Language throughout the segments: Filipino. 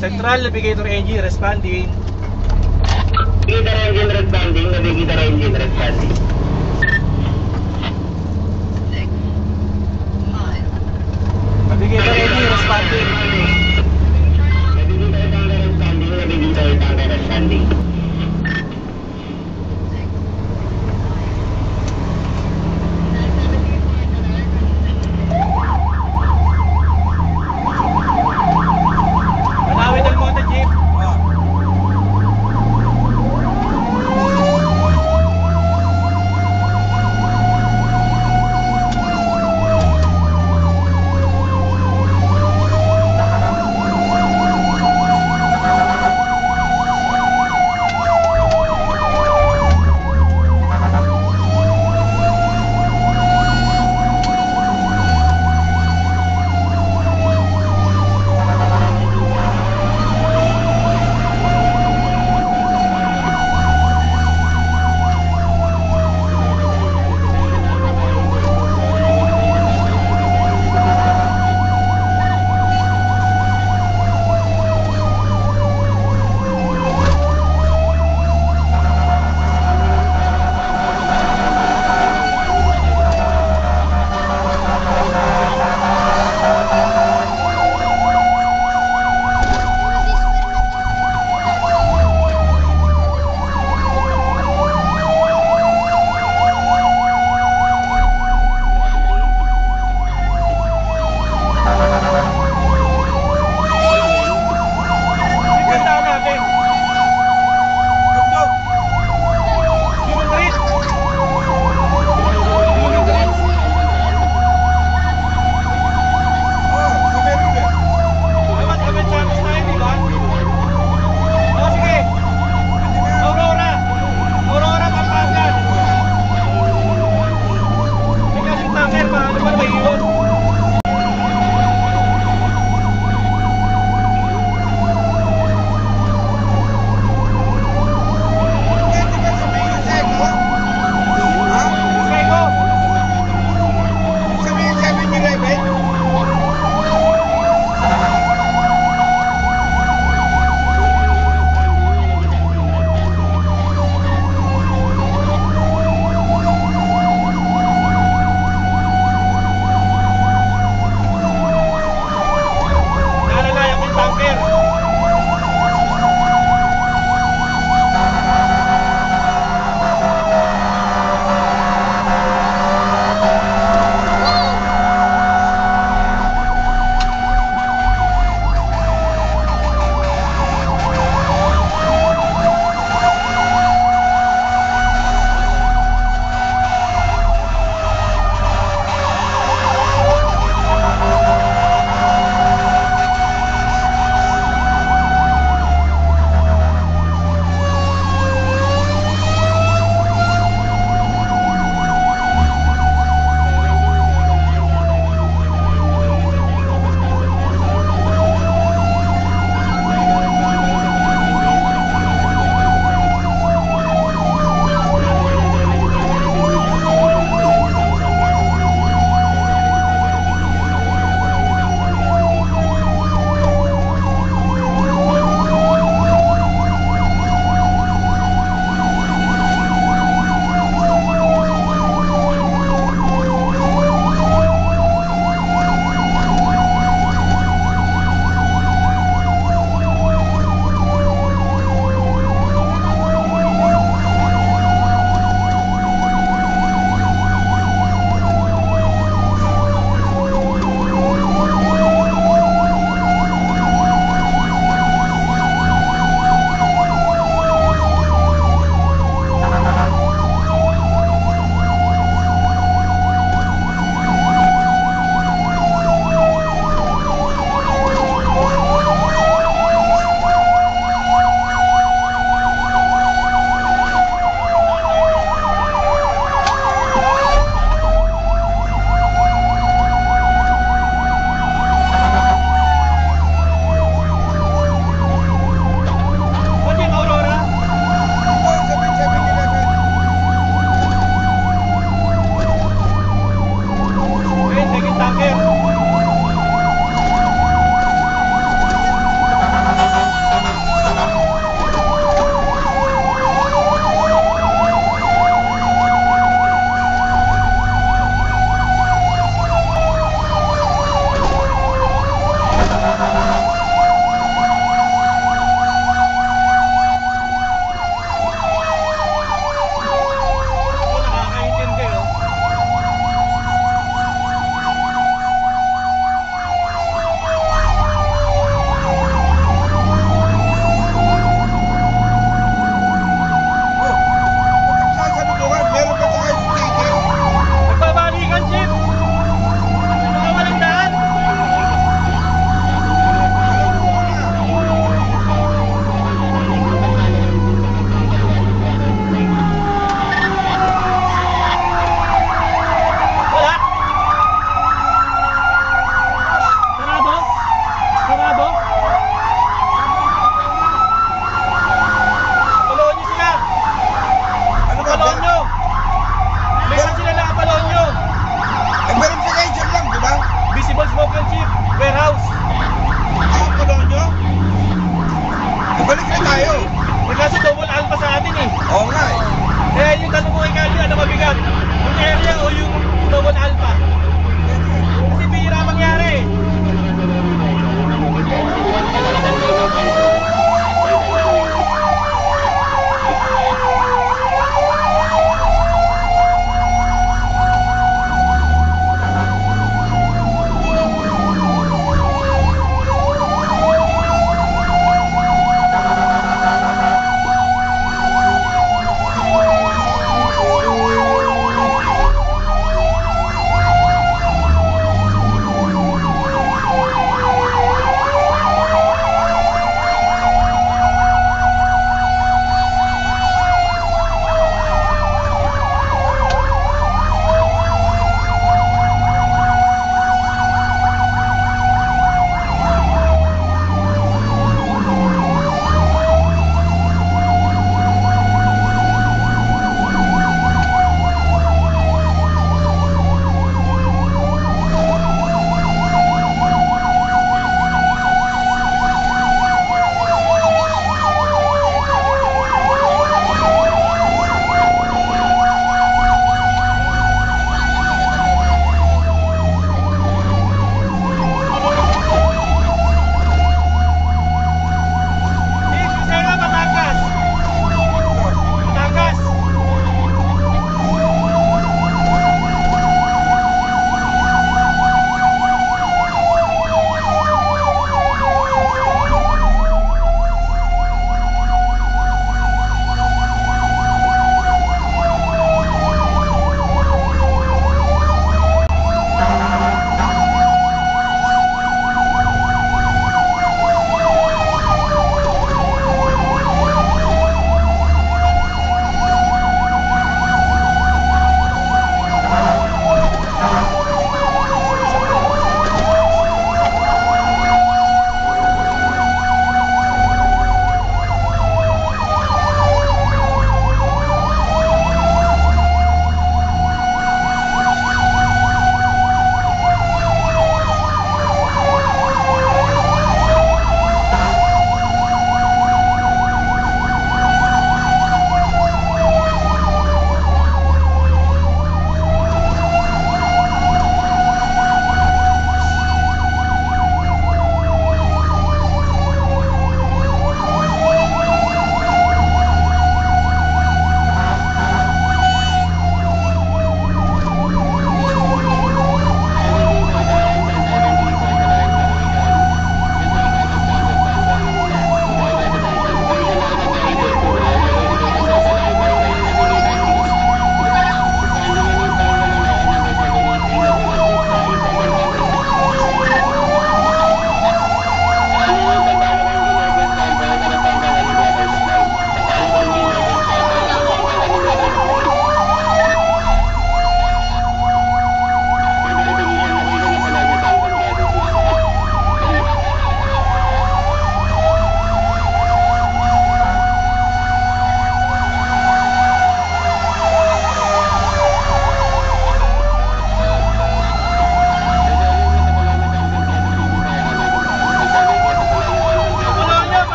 Central Navigator Engine responding. Navigator engine responding. Navigator engine responding. Navigator Engine responding. Navigator tanker responding. Navigator tanker responding. Manawin Del Monte Jeep. area o yung double alpha? Kasi bihira mangyari.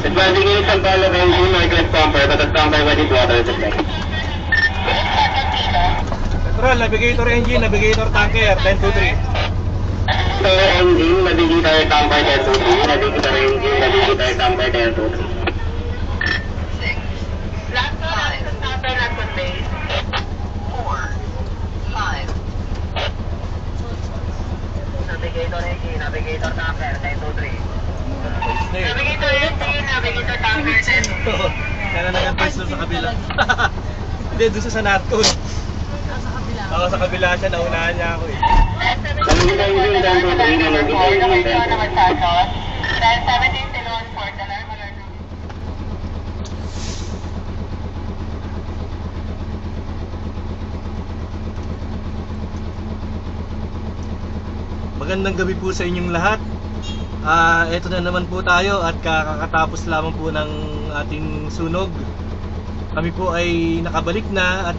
Advancing unit Sampaloc engine, Northwest Camper, but at Camper with water supply. Control, navigator engine, navigator tanker, 10-3. Navigator engine, navigator tamper tail 23, navigator engine, navigator tamper tail 23. Last one, last tamper, last one base. 4, 5. Navigator engine, navigator tamper, tail 23. Navigator engine, navigator tamper, tail 23. Kaya na nag-advise doon sa kabila. Hindi, doon sa Sanatcon. Ako sa kabila siya, naunahan niya ako eh. Navigator engine, down to 3, navigator engine, down to 17 Silon, Fort Alarm, alert. Magandang gabi po sa inyong lahat. Ito na naman po tayo at kakatapos lamang po ng ating sunog. Kami po ay nakabalik na at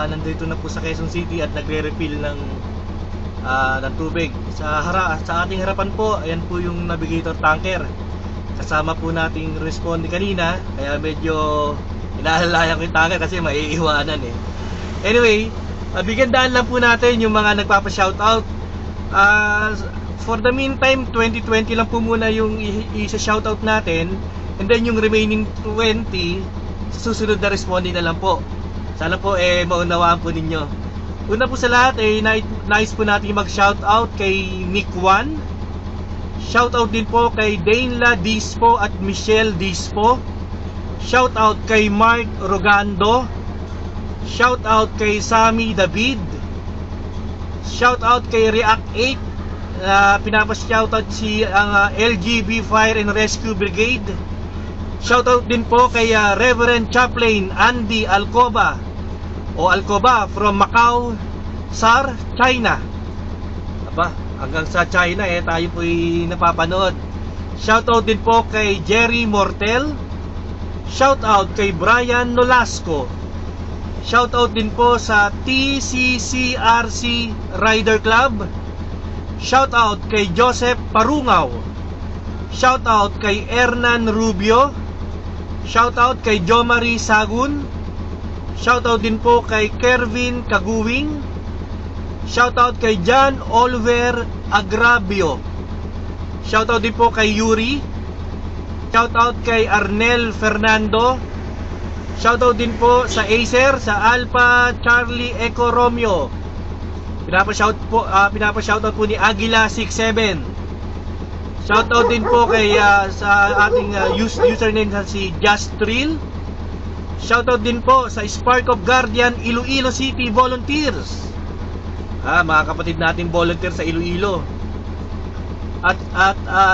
nandito na po sa Quezon City at nagre-refill ng tubig. Sa ating harapan po, ayan po yung navigator tanker. Kasama po nating responde kanina, kaya medyo inaalalayan ko yung tanker kasi maiiwanan eh. Anyway, bigyan daan lang po natin yung mga nagpapa-shoutout. For the meantime, 2020 lang po muna yung isa-shoutout natin, and then yung remaining 20 sa susunod na responde na lang po. Sana po maunawaan po ninyo. Una po sa lahat nais po natin mag-shoutout kay Nick Juan. Shoutout din po kay Dainla Dispo at Michelle Dispo. Shoutout kay Mark Rogando. Shoutout kay Sammy David. Shoutout kay React 8. Pinapa-shoutout si ang LGB Fire and Rescue Brigade. Shoutout din po kay Reverend Chaplain Andy Alcoba from Macau, SAR, China. Aba, hanggang sa China tayo po'y napapanood. Shoutout din po kay Jerry Mortel. Shoutout kay Brian Nolasco. Shoutout din po sa TCCRC Rider Club. Shoutout kay Joseph Parungaw. Shoutout kay Hernan Rubio. Shoutout kay Jomari Sagun. Shoutout din po kay Kervin Kaguwing. Shoutout kay John Oliver Agrabio. Shoutout din po kay Yuri. Shoutout kay Arnel Fernando. Shoutout din po sa Acer, sa Alpha Charlie Eco Romeo. Pinapa-shoutout po ni Aguila 67. Shoutout din po kay sa ating username na si Just Thrill. Shoutout din po sa Spark of Guardian Iloilo City Volunteers. Mga kapatid nating volunteer sa Iloilo. At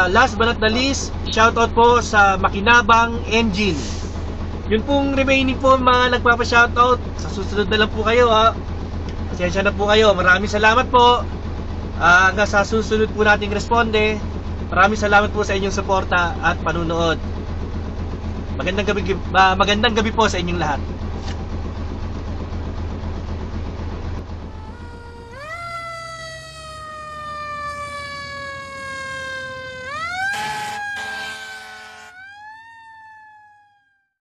last but not the least, shoutout po sa Makinabang Engine. Yun pong remaining po mga nagpapa-shoutout. Sa susunod na lang po kayo Pasensya na po kayo. Maraming salamat po. Hanggang sa susunod po nating responde. Maraming salamat po sa inyong suporta at panunood. Magandang gabi po sa inyong lahat.